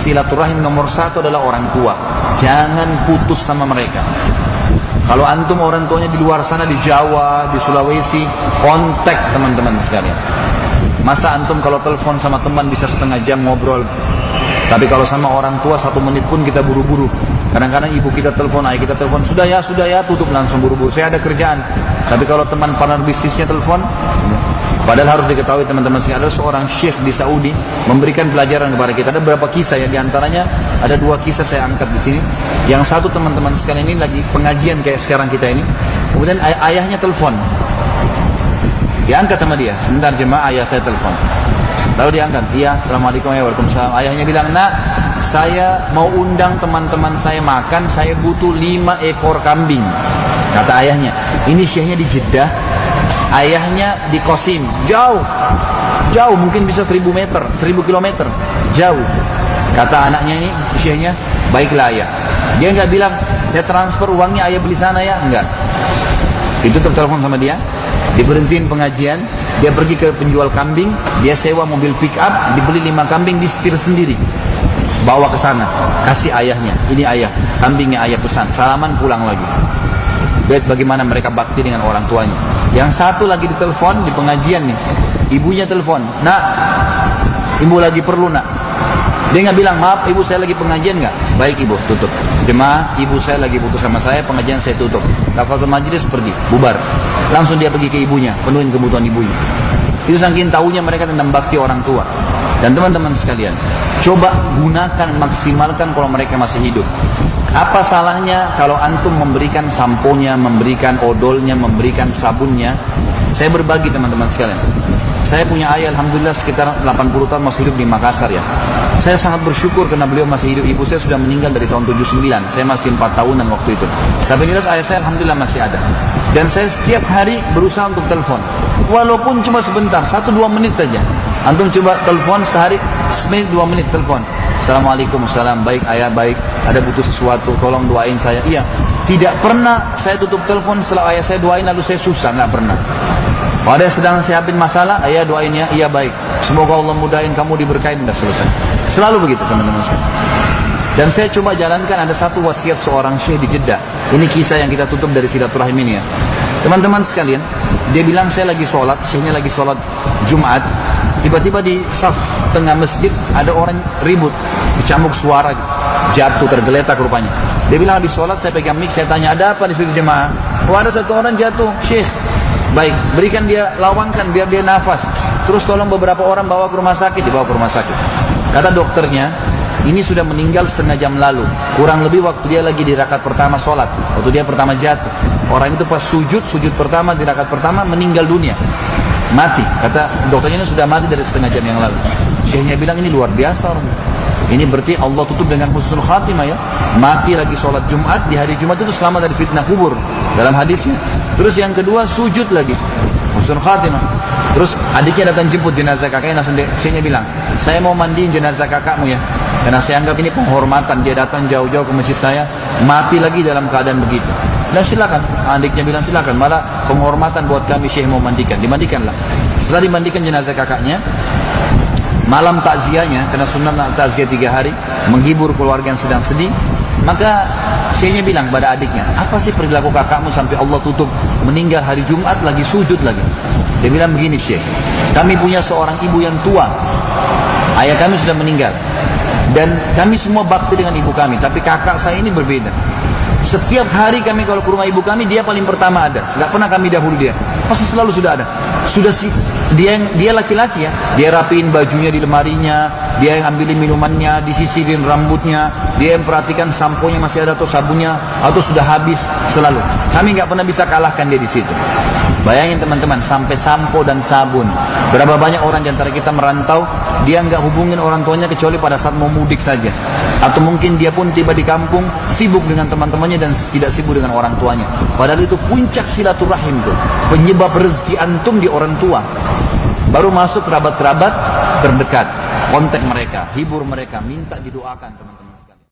silaturahim nomor satu adalah orang tua. Jangan putus sama mereka. Kalau antum orang tuanya di luar sana, di Jawa, di Sulawesi, kontak teman-teman sekalian. Masa antum kalau telepon sama teman bisa setengah jam ngobrol, tapi kalau sama orang tua 1 menit pun kita buru-buru. Kadang-kadang ibu kita telepon, ayah kita telepon, sudah ya, tutup langsung buru-buru, saya ada kerjaan. Tapi kalau teman partner bisnisnya telepon, padahal harus diketahui teman-teman sekalian, ada seorang syekh di Saudi memberikan pelajaran kepada kita. Ada beberapa kisah ya, diantaranya ada 2 kisah saya angkat di sini. Yang satu teman-teman sekalian ini lagi pengajian kayak sekarang kita ini, kemudian ayahnya telepon, diangkat sama dia, sebentar jemaah, ayah saya telepon. Lalu diangkat, iya, assalamualaikum, waalaikumsalam. Ayahnya bilang, nak, saya mau undang teman-teman saya makan, saya butuh 5 ekor kambing. Kata ayahnya, ini syekhnya di Jeddah, ayahnya di Qasim, jauh, mungkin bisa 1000 meter, 1000 kilometer, jauh. Kata anaknya ini, syekhnya, baiklah ayah. Dia nggak bilang, saya transfer uangnya, ayah beli sana ya, enggak. Ditutup telepon sama dia, diberhentiin pengajian, dia pergi ke penjual kambing, dia sewa mobil pick up, dibeli 5 kambing, disetir sendiri, bawa ke sana, kasih ayahnya, ini ayah, kambingnya ayah pesan, salaman pulang lagi. Lihat bagaimana mereka bakti dengan orang tuanya. Yang satu lagi ditelepon di pengajian nih, ibunya telepon, nak, ibu lagi perlu nak. Dia nggak bilang, maaf ibu saya lagi pengajian nggak? Baik ibu, tutup. Jemaah, ibu saya lagi butuh sama saya, pengajian saya tutup. Kafaratul majlis pergi, bubar. Langsung dia pergi ke ibunya, penuhin kebutuhan ibunya. Itu saking tahunya mereka tentang bakti orang tua. Dan teman-teman sekalian, coba gunakan, maksimalkan kalau mereka masih hidup. Apa salahnya kalau antum memberikan samponya, memberikan odolnya, memberikan sabunnya? Saya berbagi teman-teman sekalian. Saya punya ayah, alhamdulillah sekitar 80 tahun masih hidup di Makassar ya. Saya sangat bersyukur karena beliau masih hidup. Ibu saya sudah meninggal dari tahun 79. Saya masih 4 tahunan waktu itu. Tapi jelas ayah saya alhamdulillah masih ada. Dan saya setiap hari berusaha untuk telepon. Walaupun cuma sebentar, 1-2 menit saja. Antum coba telepon sehari, semenit 2 menit telepon. Assalamualaikum, salam, baik ayah, baik. Ada butuh sesuatu, tolong doain saya. Iya. Tidak pernah saya tutup telepon setelah ayah saya doain lalu saya susah, nggak pernah. Kalau ada sedang siapin masalah, ayah doain ya, iya baik. Semoga Allah mudahin kamu diberkahin, udah selesai. Selalu begitu teman-teman saya. Dan saya coba jalankan, ada satu wasiat seorang syekh di Jeddah. Ini kisah yang kita tutup dari silaturahim ini ya. Teman-teman sekalian, dia bilang saya lagi sholat, syekhnya lagi sholat Jumat. Tiba-tiba di saf tengah masjid ada orang ribut, bercamuk suara, jatuh tergeletak rupanya. Dia bilang habis sholat saya pegang mic, saya tanya ada apa di situ jemaah? Oh ada satu orang jatuh, syekh. Baik, berikan dia lawangkan biar dia nafas. Terus tolong beberapa orang bawa ke rumah sakit, dibawa ke rumah sakit. Kata dokternya, ini sudah meninggal setengah jam lalu. Kurang lebih waktu dia lagi di rakaat pertama sholat, waktu dia pertama jatuh. Orang itu pas sujud pertama di rakaat pertama meninggal dunia. Mati. Kata dokternya ini sudah mati dari setengah jam yang lalu. Syekhnya bilang ini luar biasa orang. Ini berarti Allah tutup dengan husnul khatimah ya. Mati lagi sholat Jumat, di hari Jumat itu selamat dari fitnah kubur dalam hadisnya. Terus yang kedua sujud lagi, husnul khatimah. Terus adiknya datang jemput jenazah kakaknya, langsung dia bilang, saya mau mandiin jenazah kakakmu ya, karena saya anggap ini penghormatan. Dia datang jauh-jauh ke masjid saya, mati lagi dalam keadaan begitu. Dan silakan, adiknya bilang silakan, malah penghormatan buat kami syekh mau mandikan, dimandikanlah. Setelah dimandikan jenazah kakaknya, malam takziahnya, karena sunnah takziah 3 hari, menghibur keluarga yang sedang sedih, maka syekhnya bilang pada adiknya, apa sih perilaku kakakmu sampai Allah tutup, meninggal hari Jumat lagi sujud lagi. Dia bilang begini syekh, kami punya seorang ibu yang tua, ayah kami sudah meninggal, dan kami semua bakti dengan ibu kami, tapi kakak saya ini berbeda. Setiap hari kami kalau ke rumah ibu kami, dia paling pertama ada, nggak pernah kami dahulu dia, pasti selalu sudah ada. Sudah sih dia laki-laki ya, dia rapiin bajunya di lemarinya, dia yang ambilin minumannya, disisirin rambutnya, dia yang perhatikan samponya masih ada atau sabunnya atau sudah habis, selalu. Kami nggak pernah bisa kalahkan dia di situ. Bayangin teman-teman, sampai sampo dan sabun. Berapa banyak orang di antara kita merantau, dia nggak hubungin orang tuanya kecuali pada saat mau mudik saja. Atau mungkin dia pun tiba di kampung, sibuk dengan teman-temannya dan tidak sibuk dengan orang tuanya. Padahal itu puncak silaturahim tuh, penyebab rezeki antum di orang tua. Baru masuk kerabat-kerabat terdekat, kontak mereka, hibur mereka, minta didoakan teman-teman.